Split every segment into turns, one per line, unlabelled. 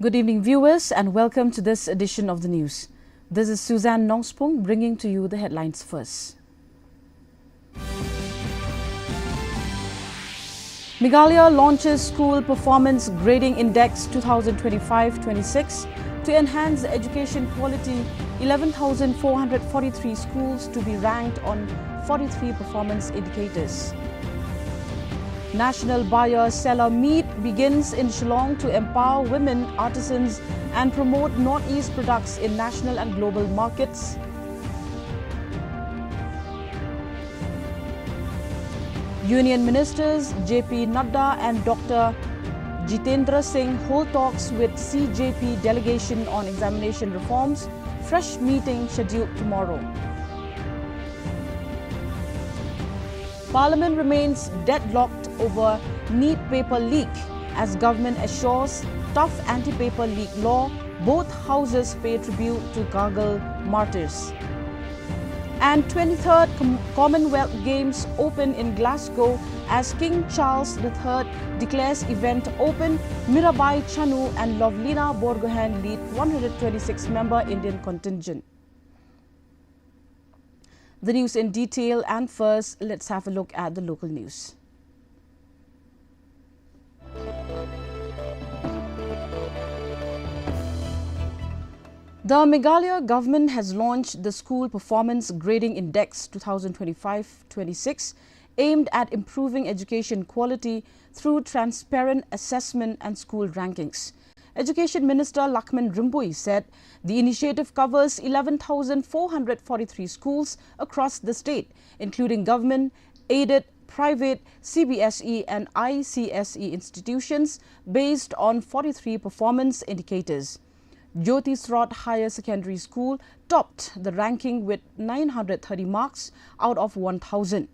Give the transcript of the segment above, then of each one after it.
Good evening, viewers, and welcome to this edition of the news. This is Suzanne Nongspong bringing to you the headlines first. Meghalaya launches School Performance Grading Index 2025-26 to enhance education quality. 11,443 schools to be ranked on 43 performance indicators. National Buyer-Seller Meet begins in Shillong to empower women artisans and promote Northeast products in national and global markets. Union Ministers JP Nadda and Dr. Jitendra Singh hold talks with CJP delegation on examination reforms. Fresh meeting scheduled tomorrow. Parliament remains deadlocked over NEET paper leak as government assures tough anti-paper leak law. Both houses pay tribute to Gargle martyrs. And 23rd Commonwealth Games open in Glasgow as King Charles III declares event open. Mirabai Chanu and Lovlina Borgohan lead 126-member Indian contingent. The news in detail, and first, let's have a look at the local news. The Meghalaya government has launched the School Performance Grading Index 2025-26, aimed at improving education quality through transparent assessment and school rankings. Education Minister Lakman Rimbui said the initiative covers 11,443 schools across the state, including government, aided, private, CBSE and ICSE institutions based on 43 performance indicators. Jyotisrod Higher Secondary School topped the ranking with 930 marks out of 1,000.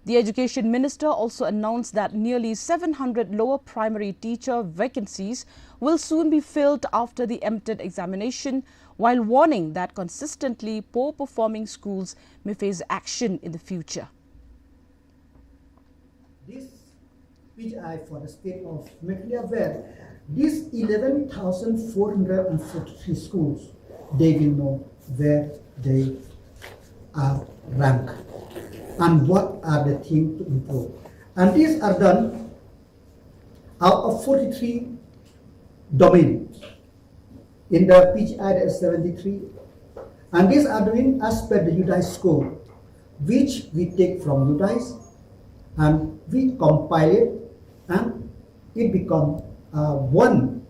The Education Minister also announced that nearly 700 lower primary teacher vacancies will soon be filled after the MTET examination, while warning that consistently poor-performing schools may face action in the future.
This PGI for the state of Meghalaya, where these 11,443 schools, they will know where they are ranked and what are the things to improve. And these are done out of 43 domains. In the PGI there is 73. And these are doing as per the UDICE score, which we take from UDICE and we compile it, and it becomes one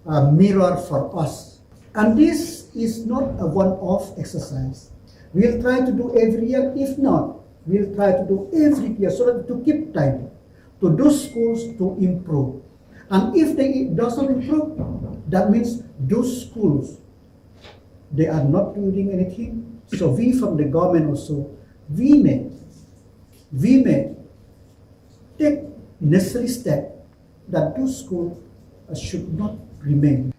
mirror for us. And this is not a one-off exercise. We'll try to do every year. If not, we'll try to do every year so that to keep time to those schools to improve. And if they does not improve, that means those schools, they are not doing anything. So we from the government also, we may take necessary steps that those schools should not remain.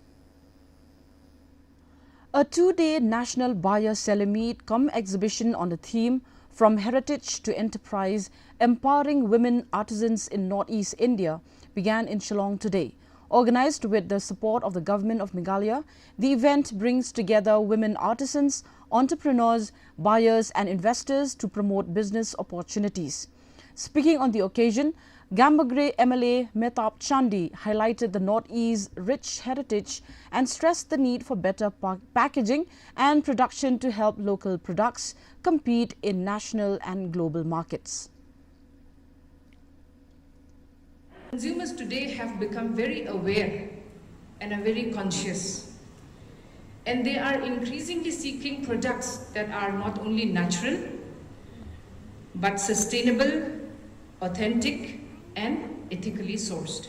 A two-day National Buyer-Seller Meet cum exhibition on the theme From Heritage to Enterprise, Empowering Women Artisans in Northeast India began in Shillong today. Organized with the support of the Government of Meghalaya, the event brings together women artisans, entrepreneurs, buyers and investors to promote business opportunities. Speaking on the occasion, Gambagre MLA Mehtab Chandi highlighted the Northeast's rich heritage and stressed the need for better packaging and production to help local products compete in national and global markets.
Consumers today have become very aware and are very conscious. And they are increasingly seeking products that are not only natural, but sustainable, authentic, and ethically sourced.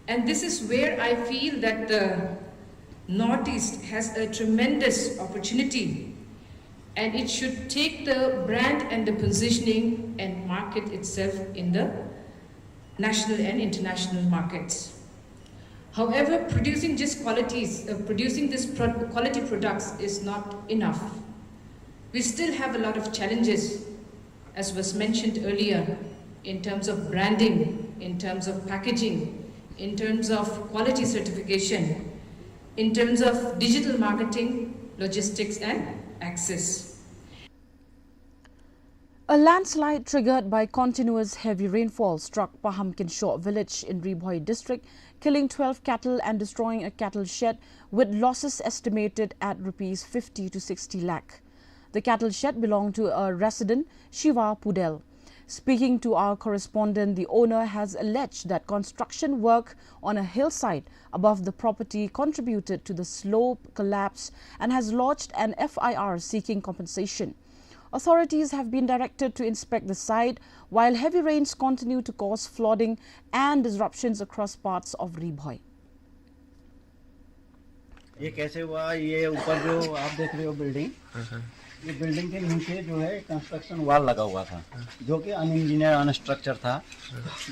And this is where I feel that the Northeast has a tremendous opportunity, and it should take the brand and the positioning and market itself in the national and international markets. However, producing just quality products is not enough. We still have a lot of challenges, as was mentioned earlier, in terms of branding, in terms of packaging, in terms of quality certification. in terms of digital marketing, logistics and access.
A landslide triggered by continuous heavy rainfall struck Paham Kinshaw village in Ribhoi district, killing 12 cattle and destroying a cattle shed with losses estimated at Rs 50 to 60 lakh. The cattle shed belonged to a resident, Shiva Pudel. Speaking to our correspondent, the owner has alleged that construction work on a hillside above the property contributed to the slope collapse and has lodged an FIR seeking compensation. Authorities have been directed to inspect the site while heavy rains continue to cause flooding and disruptions across parts of Ribhoi.
ये कैसे हुआ? ये ऊपर जो आप देख रहे हो बिल्डिंग, ये बिल्डिंग के नीचे जो है कंस्ट्रक्शन वॉल लगा हुआ था, जो कि अनइंजीनियर अनस्ट्रक्चर था,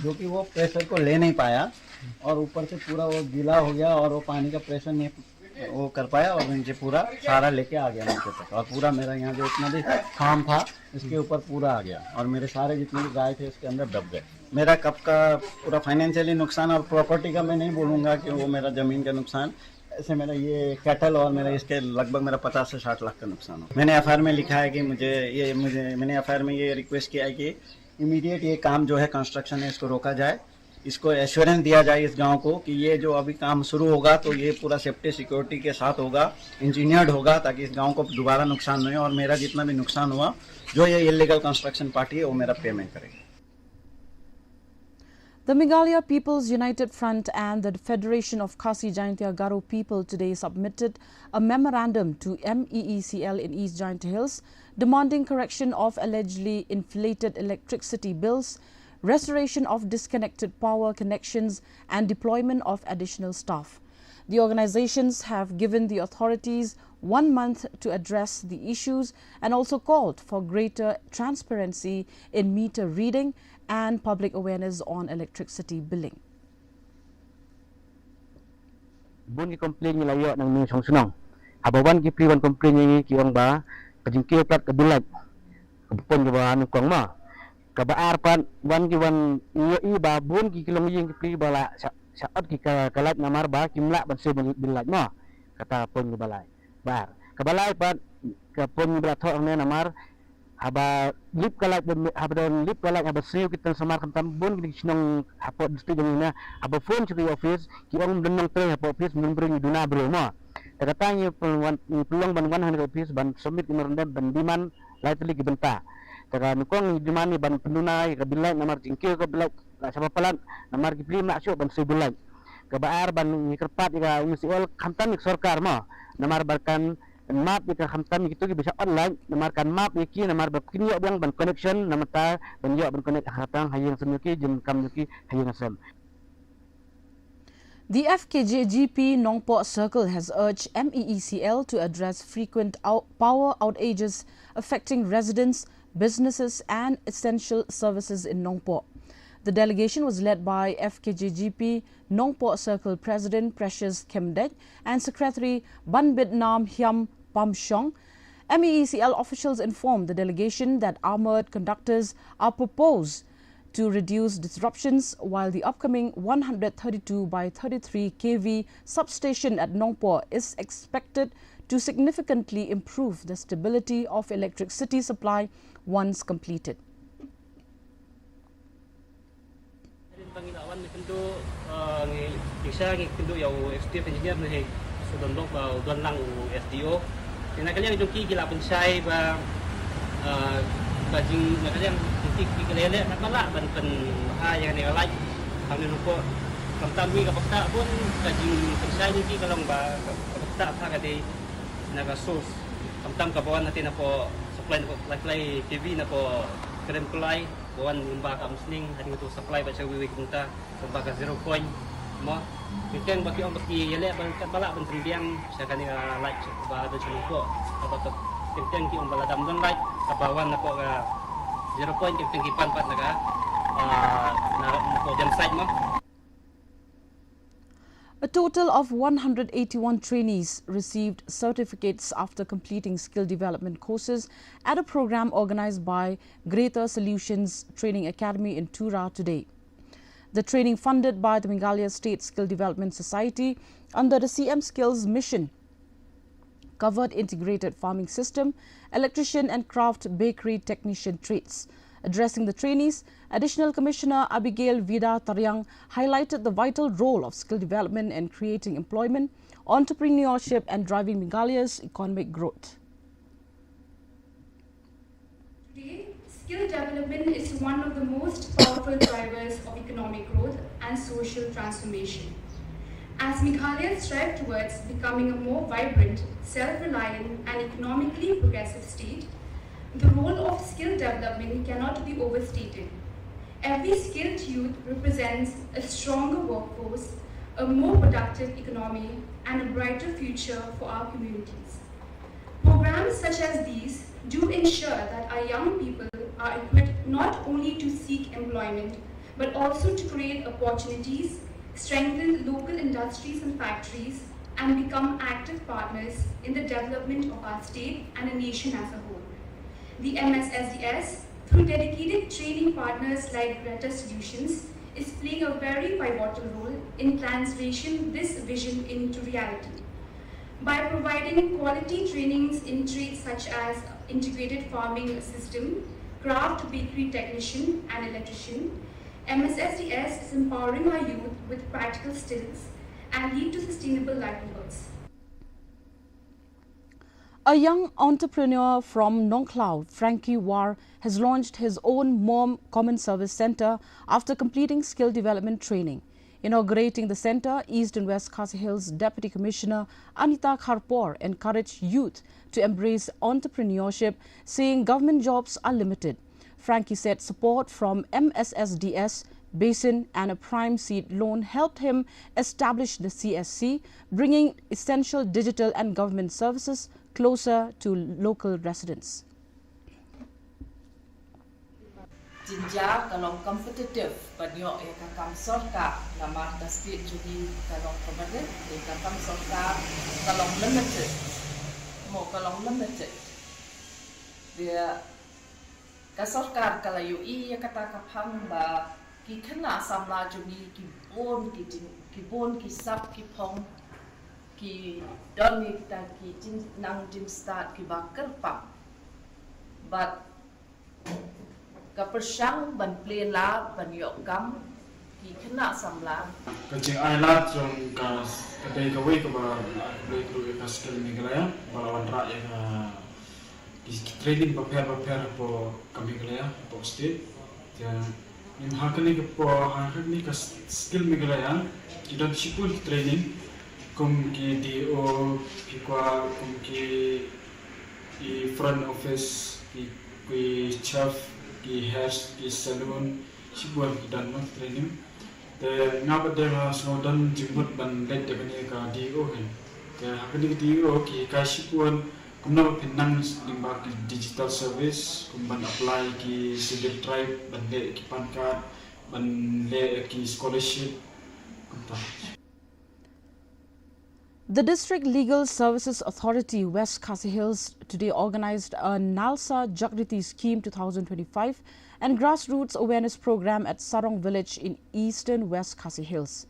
जो कि वो प्रेशर को ले नहीं पाया और ऊपर से पूरा वो गीला हो गया और वो पानी का प्रेशर नहीं वो कर पाया और नीचे पूरा सारा लेके आ गया नीचे तक। और पूरा मेरा यहाँ जो इतना भी फार्म था इसके ऊपर पूरा आ गया और मेरे सारे जितने भी गाय थे इसके अंदर दब गए। मेरा कब का पूरा फाइनेंशियली नुकसान और प्रॉपर्टी का मैं नहीं बोलूँगा कि वो मेरा ज़मीन का नुकसान, ऐसे मेरा ये कैटल और मेरा इसके लगभग मेरा 50 से 60 लाख का नुकसान हो। मैंने एफआईआर में लिखा है कि मैंने एफआईआर में ये रिक्वेस्ट किया है कि इमीडिएट ये काम जो है कंस्ट्रक्शन है इसको रोका जाए, इसको एश्योरेंस दिया जाए इस गांव को कि ये जो अभी काम शुरू होगा तो ये पूरा सेफ्टी सिक्योरिटी के साथ होगा, इंजीनियर्ड होगा, ताकि इस गांव को दोबारा नुकसान नहीं हो और मेरा जितना भी नुकसान हुआ जो ये इलीगल कंस्ट्रक्शन पार्टी है वो मेरा पेमेंट करेगी।
The Meghalaya People's United Front and the Federation of Khasi Jaintia Garo people today submitted a memorandum to MEECL in East Jaintia Hills demanding correction of allegedly inflated electricity bills, restoration of disconnected power connections and deployment of additional staff. The organizations have given the authorities 1 month to address the issues and also called for greater transparency in meter reading and public awareness on electricity billing.
Bun ki complain ni layak nang ni song-sunang. Habawan ki priwan complain ni ki ong ba kajingkil plat kabilag. Kapon ki ba nang kong ma. Kabaar pan wan ki wan i ba bun ki kilong ying ki pri bala saat ki kalat namar ba kimla ban se bilag ma. Kata pon ki balai. Bar. Kabalai pan kapon ki bala thor ne namar haba lip kalak haba lip kalak haba seo kita samar kantam bun ki sinong hapot district ni na haba phone to office ki ong denang tre hapot office memberi duna bro ma. Katanya peluang ban 100 office ban submit imernda ban diman lightly gibenta. Taka nukong dimani ban penunai kabilai namar jingkil kabilai sama pelan namar kipli maksud ban sebilai kabaar ban kerpat ika MCL khamtan sarkar ma namar barkan map ika khamtan gitu bisa online namar kan map iki namar bakini bang ban connection namata ban yo ban connect hatang hayang senuki jin kam nuki hayang asam.
The FKJGP Nongpo Circle has urged MEECL to address frequent power outages affecting residents, businesses and essential services in Nongpo. The delegation was led by FKJGP Nongpo Circle President Precious Kemdek and Secretary Banbit Nam Hyam Pamshong. MEECL officials informed the delegation that armoured conductors are proposed to reduce disruptions, while the upcoming 132 by 33 kV substation at Nongpo is expected to significantly improve the stability of electricity supply once completed.
Panginawan ni kendo isa ng kendo yaw executive engineer ni sudan dok ba udan lang SDO kinakalian yung kikilapon siya ba bajing nakalian kikalele nakala ban pen bahaya ni alai kami lupo kamtami kapakta pun bajing pensay ni kikalong ba kapakta sa kadi naga source kamtam kabawan natin na po supply TV na po krem kulay bawan limba ka musning hading itu supply ba siya wiwi kunta kumbaga 0 point mo kikeng baki on baki yele ban bala ban tribiang sa kanila light ba do sa lupo kapag kikeng ki on bala damdon light kabawan na po 0 point kikeng kipan pat naga na po jam site mo.
A total of 181 trainees received certificates after completing skill development courses at a program organized by Greater Solutions Training Academy in Tura today. The training, funded by the Meghalaya State Skill Development Society under the CM Skills mission, covered integrated farming system, electrician and craft bakery technician trades. Addressing the trainees, Additional Commissioner Abigail Vida Taryang highlighted the vital role of skill development in creating employment, entrepreneurship and driving Meghalaya's economic growth.
Today, skill development is one of the most powerful drivers of economic growth and social transformation. As Meghalaya strives towards becoming a more vibrant, self-reliant and economically progressive state, the role of skill development cannot be overstated. Every skilled youth represents a stronger workforce, a more productive economy, and a brighter future for our communities. Programs such as these do ensure that our young people are equipped not only to seek employment, but also to create opportunities, strengthen local industries and factories, and become active partners in the development of our state and a nation as a whole. The MSSDS, through dedicated training partners like Greta Solutions, is playing a very pivotal role in translating this vision into reality. By providing quality trainings in trades such as integrated farming system, craft bakery technician and electrician, MSSDS is empowering our youth with practical skills and lead to sustainable livelihoods.
A young entrepreneur from Nongklau, Frankie War, has launched his own Mom Common Service Centre after completing skill development training. Inaugurating the centre, East and West Khasi Hills Deputy Commissioner Anita Kharpor encouraged youth to embrace entrepreneurship, saying government jobs are limited. Frankie said support from MSSDS, Basin and a prime seed loan helped him establish the CSC, bringing essential digital and government services closer to local residents.
Jinja kalong competitive banyo ya kakam sorka nama tasbih jadi kalong kemudian di kakam sorka kalong limited mau kalong limited dia kasorkar kalau UI ya kata kapang ba ki kena samla jadi ki bon ki sap ki pong ki doni kita ki jin nang jin start ki bakar pa but kapersang ban play la ban yok gam ki kena samla
kacing ailat jong kas kadai kawai ke ba boleh keluar ke skill Meghalaya balawan rakyat di training prepare po kami Meghalaya po state dan nimhakani ke po hakani ke skill Meghalaya kita sipul training kum ki DO ki kwa kum ki i front office ki chef ki hair ki salon sipul dan mo training te ngapa de slodan jibut ban let de ni ka DO kan te hakani ki DO ki ka sipul kumna pinang limba ki digital service kum ban apply ki civil tribe ban le ki pan card ban le ki scholarship kumta.
The District Legal Services Authority, West Khasi Hills, today organized a Nalsa Jagriti Scheme 2025 and grassroots awareness program at Sarong Village in eastern West Khasi Hills.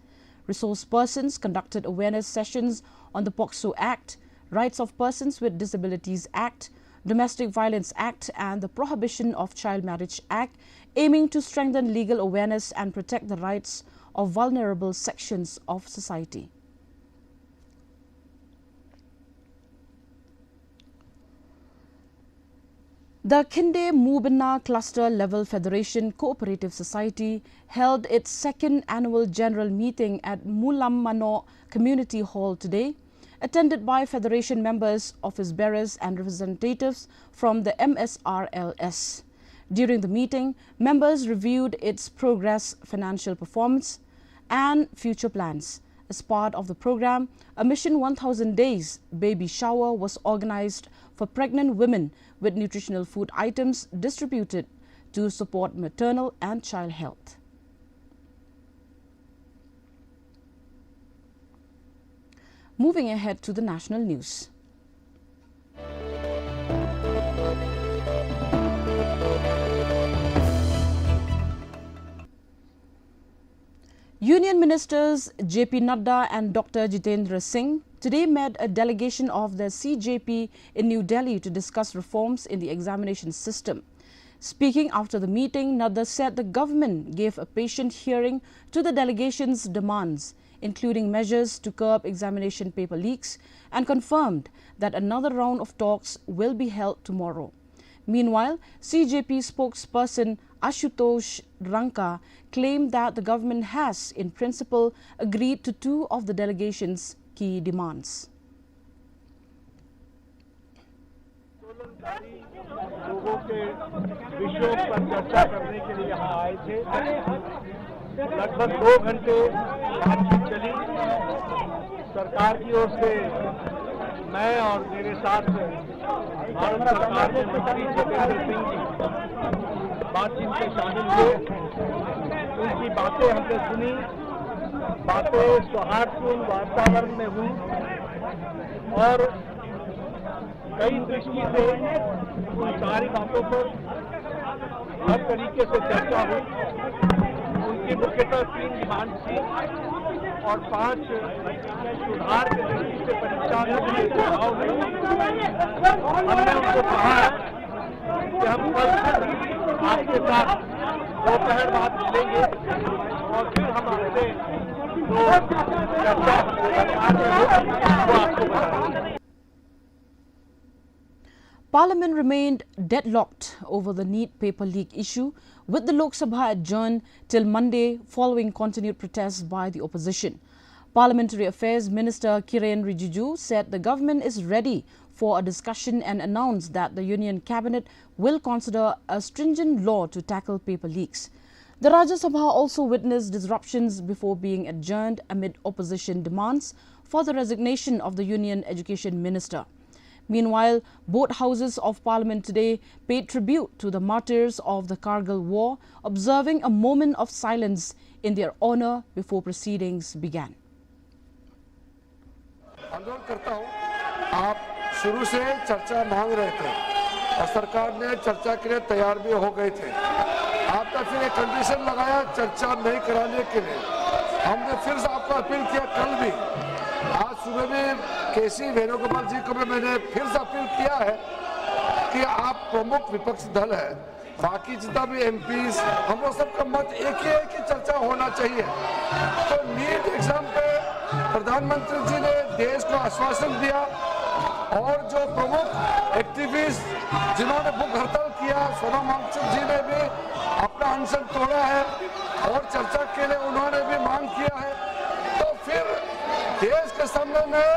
Resource persons conducted awareness sessions on the POCSO Act, Rights of Persons with Disabilities Act, Domestic Violence Act and the Prohibition of Child Marriage Act, aiming to strengthen legal awareness and protect the rights of vulnerable sections of society. The Khinde Mubina Cluster Level Federation Cooperative Society held its second annual general meeting at Mulammano Community Hall today, attended by Federation members, office bearers and representatives from the MSRLS. During the meeting, members reviewed its progress, financial performance and future plans. As part of the program, a Mission 1000 Days baby shower was organized for pregnant women with nutritional food items distributed to support maternal and child health. Moving ahead to the national news. Union Ministers J.P. Nadda and Dr. Jitendra Singh today met a delegation of the CJP in New Delhi to discuss reforms in the examination system. Speaking after the meeting, Nadda said the government gave a patient hearing to the delegation's demands, including measures to curb examination paper leaks, and confirmed that another round of talks will be held tomorrow. Meanwhile, CJP spokesperson Ashutosh Ranka claimed that the government has, in principle, agreed to two of the delegation's key demands.
लोगों के विषयों पर चर्चा करने के लिए यहाँ आए थे। लगभग 2 घंटे बातचीत चली। सरकार की ओर से मैं और मेरे साथ भारत सरकार के मंत्री जितेंद्र सिंह जी बातचीत में शामिल हुए। उनकी बातें हमने सुनी। बातें सौहार्दपूर्ण वातावरण में हुई और कई दृष्टि से उन सारी बातों पर हर तरीके से चर्चा हुई। उनकी मुख्यतः 3 डिमांड थी और 5 सुधार की दृष्टि से परीक्षा में सुझाव हुए। हमने उनको कहा कि हम कल आपके साथ दोपहर बाद मिलेंगे और फिर हम आपसे जो चर्चा सरकार में होगी वो आपको बताएंगे।
Parliament remained deadlocked over the NEET paper leak issue, with the Lok Sabha adjourned till Monday following continued protests by the opposition. Parliamentary Affairs Minister Kiren Rijiju said the government is ready for a discussion and announced that the Union Cabinet will consider a stringent law to tackle paper leaks. The Rajya Sabha also witnessed disruptions before being adjourned amid opposition demands for the resignation of the Union Education Minister. Meanwhile, both houses of Parliament today paid tribute to the martyrs of the Kargil War, observing a moment of silence in their honour before proceedings began.
अनुरोध करता हूं, आप शुरू से चर्चा मांग रहे थे और सरकार ने चर्चा के लिए तैयार भी हो गए थे। आपने फिर एक कंडीशन लगाया चर्चा नहीं कराने के लिए। हमने फिर से आपको अपील किया कल भी। आज सुबह में केसी वेणुगोपाल जी को भी मैंने फिर से अपील किया है कि आप प्रमुख विपक्ष दल है, बाकी जितना भी एमपीज, हम लोग सबका मत एक ही है कि चर्चा होना चाहिए। तो नीट एग्जाम पे प्रधानमंत्री जी ने देश को आश्वासन दिया और जो प्रमुख एक्टिविस्ट जिन्होंने भूख हड़ताल किया, सोनम वांगचुक जी ने भी अपना अनशन तोड़ा है और चर्चा के लिए उन्होंने भी मांग किया है। तो फिर देश के सामने में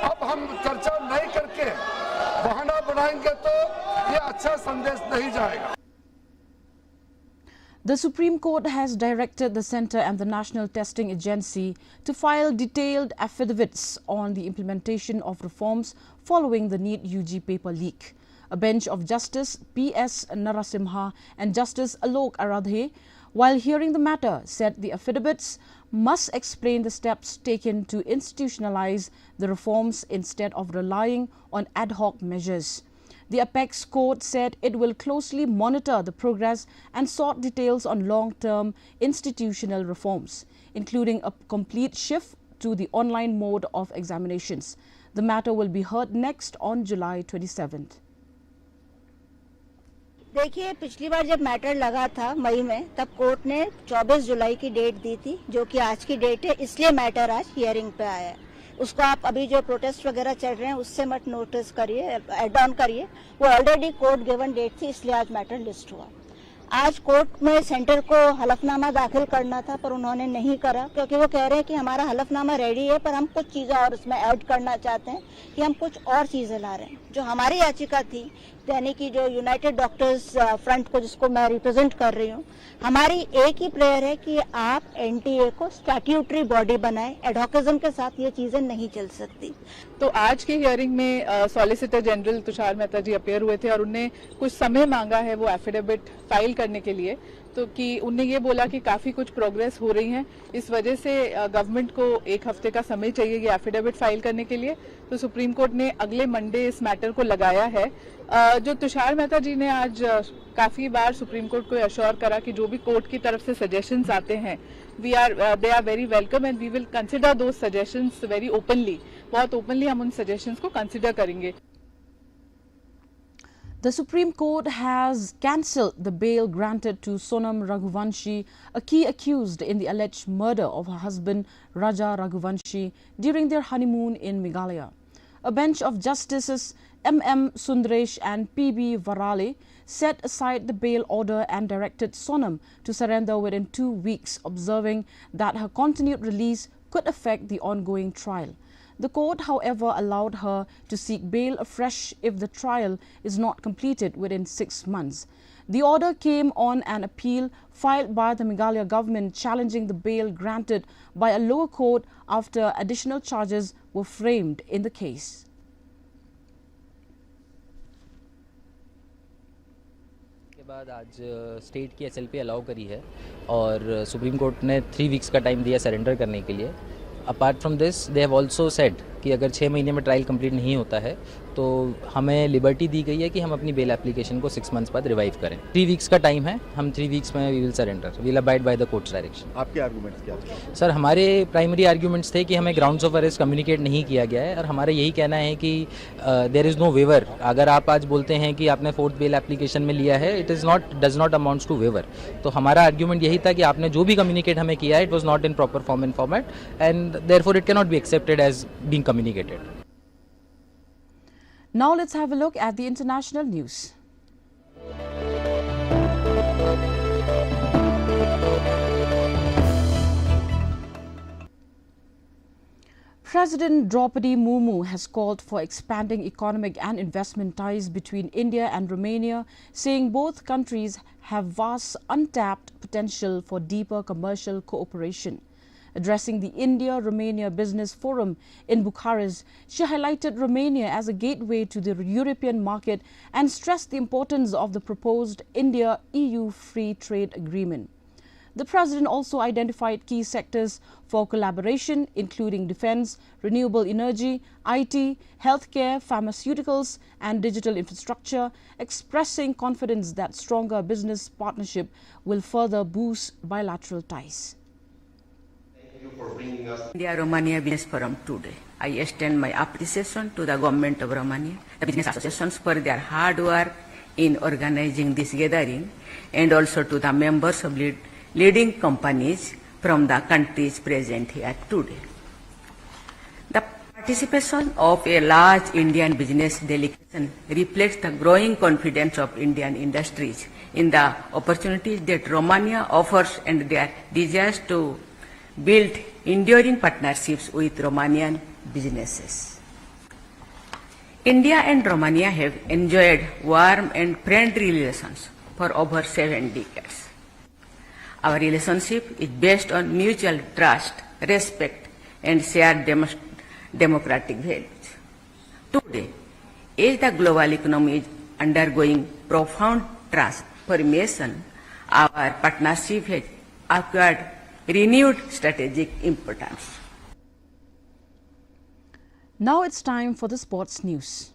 अब हम चर्चा नहीं करके बहाना बनाएंगे तो ये अच्छा संदेश नहीं जाएगा।
The Supreme Court has directed the Centre and the National Testing Agency to file detailed affidavits on the implementation of reforms following the NEET UG paper leak. A bench of Justice P.S. Narasimha and Justice Alok Aradhe, while hearing the matter, said the affidavits must explain the steps taken to institutionalize the reforms instead of relying on ad hoc measures. The Apex Court said it will closely monitor the progress and sought details on long-term institutional reforms, including a complete shift to the online mode of examinations. The matter will be heard next on July 27th.
देखिए, पिछली बार जब matter लगा था मई में, तब court ने 24 जुलाई की date दी थी, जो कि आज की डेट है, इसलिए मैटर आज हियरिंग पे आया है। उसको आप अभी जो प्रोटेस्ट वगैरह चल रहे हैं उससे मत नोटिस करिए, एड ऑन करिए। वो ऑलरेडी कोर्ट गिवन डेट थी, इसलिए आज मैटर लिस्ट हुआ। आज कोर्ट में सेंटर को हलफनामा दाखिल करना था, पर उन्होंने नहीं करा, क्योंकि वो कह रहे हैं कि हमारा हलफनामा रेडी है, पर हम कुछ चीज़ें और उसमें ऐड करना चाहते हैं कि हम कुछ और चीज़ें ला रहे हैं। जो हमारी याचिका थी, यानी कि जो यूनाइटेड डॉक्टर्स फ्रंट को, जिसको मैं रिप्रेजेंट कर रही हूँ, हमारी एक ही प्रेयर है कि आप एनटीए को स्टैट्यूटरी बॉडी बनाएं। एडहोकिज्म के साथ ये चीज़ें नहीं चल सकती।
तो आज के हियरिंग में सॉलिसिटर जनरल तुषार मेहता जी अपेयर हुए थे और उन्हें कुछ समय मांगा है वो एफिडेविट फाइल करने के लिए। तो कि उनने ये बोला कि काफ़ी कुछ प्रोग्रेस हो रही है, इस वजह से गवर्नमेंट को 1 हफ्ते का समय चाहिए ये एफिडेविट फाइल करने के लिए। तो सुप्रीम कोर्ट ने अगले मंडे इस मैटर को लगाया है। जो तुषार मेहता जी ने आज काफ़ी बार सुप्रीम कोर्ट को अश्योर करा कि जो भी कोर्ट की तरफ से सजेशंस आते हैं they are very welcome and we will consider those suggestions very openly. बहुत ओपनली हम उन सजेशंस को कंसिडर करेंगे।
The Supreme Court has cancelled the bail granted to Sonam Raghuvanshi, a key accused in the alleged murder of her husband Raja Raghuvanshi during their honeymoon in Meghalaya. A bench of Justices M.M. Sundaresh and P.B. Varale set aside the bail order and directed Sonam to surrender within 2 weeks, observing that her continued release could affect the ongoing trial. The court, however, allowed her to seek bail afresh if the trial is not completed within 6 months. The order came on an appeal filed by the Meghalaya government challenging the bail granted by a lower court after additional charges were framed in the case.
के बाद आज state की SLP allow करी है और supreme court ने 3 weeks का time दिया सरेंडर करने के लिए। Apart from this they have also said कि अगर 6 महीने में ट्रायल कंप्लीट नहीं होता है तो हमें लिबर्टी दी गई है कि हम अपनी बेल एप्लीकेशन को 6 मंथ्स बाद रिवाइव करें। 3 वीक्स का टाइम है, हम 3 वीक्स में we will surrender, we will abide by the court's direction.
आपके आर्गूमेंट्स क्या थे?
सर, हमारे प्राइमरी आर्ग्यूमेंट्स थे कि हमें ग्राउंड्स ऑफ अरेस्ट कम्युनिकेट नहीं किया गया है और हमारा यही कहना है कि देयर इज़ नो वेवर। अगर आप आज बोलते हैं कि आपने 4th बेल एप्लीकेशन में लिया है, it is not does not amounts to waiver. तो हमारा आर्ग्यूमेंट यही था कि आपने जो भी कम्युनिकेट हमें किया है, it was not in proper form and format and therefore it cannot be accepted as being communicated.
Now let's have a look at the international news. President Draupadi Murmu has called for expanding economic and investment ties between India and Romania, saying both countries have vast untapped potential for deeper commercial cooperation. Addressing the India-Romania Business Forum in Bucharest, she highlighted Romania as a gateway to the European market and stressed the importance of the proposed India-EU free trade agreement. The President also identified key sectors for collaboration, including defence, renewable energy, IT, healthcare, pharmaceuticals and digital infrastructure, expressing confidence that stronger business partnership will further boost bilateral ties.
For bringing us India-Romania Business Forum today. I extend my appreciation to the government of Romania, the business associations for their hard work in organizing this gathering, and also to the members of leading companies from the countries present here today. The participation of a large Indian business delegation reflects the growing confidence of Indian industries in the opportunities that Romania offers and their desires to build enduring partnerships with Romanian businesses. India and Romania have enjoyed warm and friendly relations for over 7 decades. Our relationship is based on mutual trust, respect, and shared democratic values. Today, as the global economy is undergoing profound transformation, our partnership has acquired renewed strategic importance.
Now it's time for the sports news.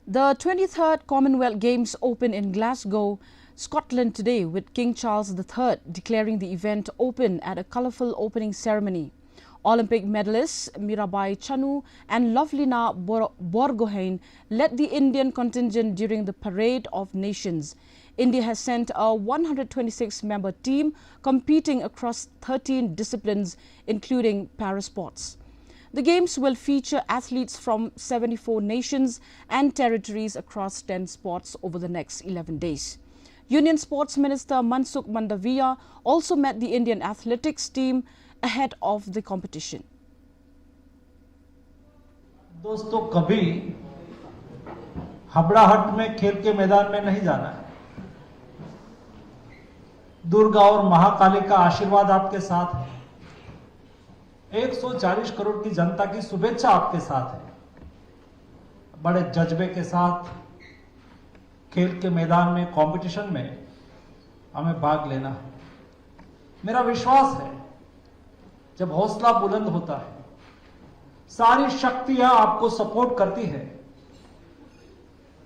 The 23rd Commonwealth Games open in Glasgow, Scotland today, with King Charles III declaring the event open at a colourful opening ceremony. Olympic medalists Mirabai Chanu and Lovelina Borgohain led the Indian contingent during the Parade of Nations. India has sent a 126-member team competing across 13 disciplines, including parasports. The Games will feature athletes from 74 nations and territories across 10 sports over the next 11 days. Union Sports Minister Mansukh Mandaviya also met the Indian athletics team ahead of the competition.
दोस्तों, कभी हबड़ाहट में खेल के मैदान में नहीं जाना है। दुर्गा और महाकाली का आशीर्वाद आपके साथ है।
140 करोड़ की जनता की शुभेच्छा आपके साथ है। बड़े जज्बे के साथ खेल के मैदान में, कंपटीशन में हमें भाग लेना है। मेरा विश्वास है जब हौसला बुलंद होता है, सारी शक्तियां आपको सपोर्ट करती है,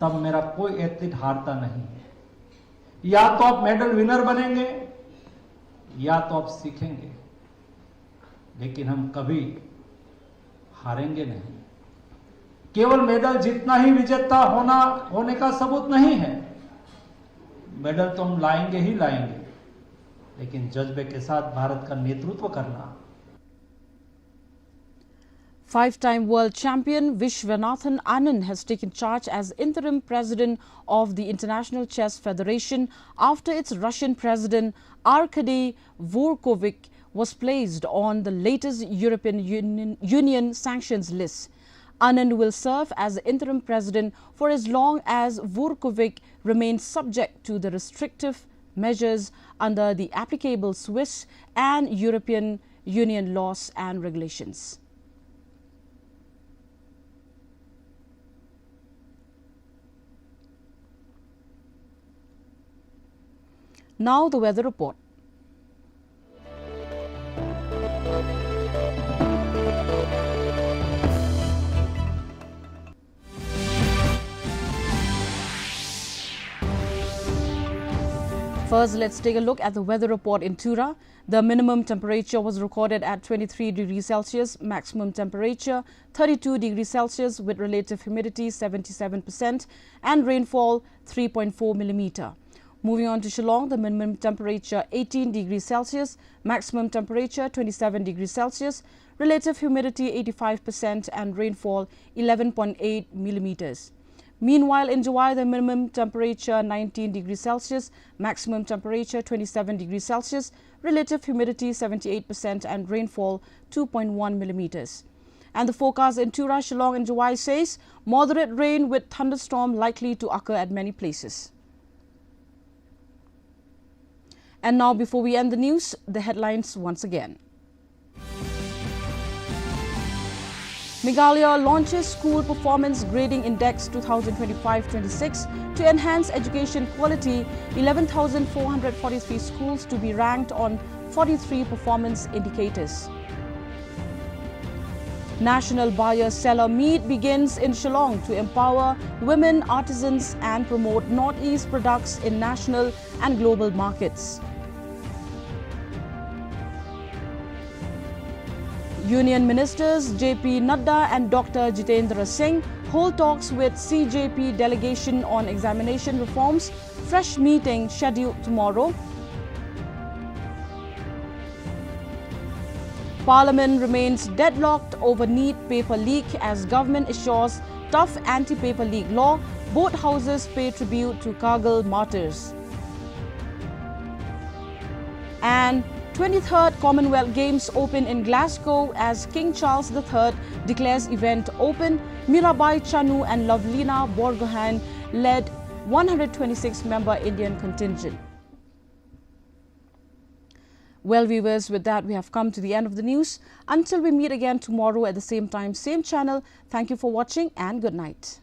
तब मेरा कोई एथलीट हारता नहीं है। या तो आप मेडल विनर बनेंगे या तो आप सीखेंगे, लेकिन हम कभी हारेंगे नहीं। केवल मेडल जीतना ही विजेता होने का सबूत नहीं है। मेडल तो हम लाएंगे ही लाएंगे, लेकिन जज्बे के साथ भारत का नेतृत्व करना।
Five-time world champion Vishwanathan Anand has taken charge as interim president of the International Chess Federation after its Russian president Arkady Dvorkovich was placed on the latest European Union sanctions list. Anand will serve as interim president for as long as Dvorkovich remains subject to the restrictive measures under the applicable Swiss and European Union laws and regulations. Now the weather report. First, let's take a look at the weather report in Tura. The minimum temperature was recorded at 23 degrees Celsius, maximum temperature 32 degrees Celsius with relative humidity 77% and rainfall 3.4 millimeter. Moving on to Shillong, the minimum temperature 18 degrees Celsius, maximum temperature 27 degrees Celsius, relative humidity 85% and rainfall 11.8 millimeters. Meanwhile, in July, the minimum temperature 19 degrees Celsius, maximum temperature 27 degrees Celsius, relative humidity 78% and rainfall 2.1 millimeters. And the forecast in Tura, Shillong and July says moderate rain with thunderstorm likely to occur at many places. And now, before we end the news, the headlines once again. Meghalaya launches School Performance Grading Index 2025-26 to enhance education quality. 11,443 schools to be ranked on 43 performance indicators. National Buyer-Seller Meet begins in Shillong to empower women artisans and promote Northeast products in national and global markets. Union Ministers JP Nadda and Dr. Jitendra Singh hold talks with CJP delegation on examination reforms. Fresh meeting scheduled tomorrow. Parliament remains deadlocked over NEET paper leak as government assures tough anti-paper leak law. Both houses pay tribute to Kargil martyrs. And 23rd Commonwealth Games open in Glasgow as King Charles III declares event open. Mirabai Chanu and Lovelina Borgohain led 126-member Indian contingent. Well, viewers, with that we have come to the end of the news. Until we meet again tomorrow at the same time, same channel, thank you for watching and good night.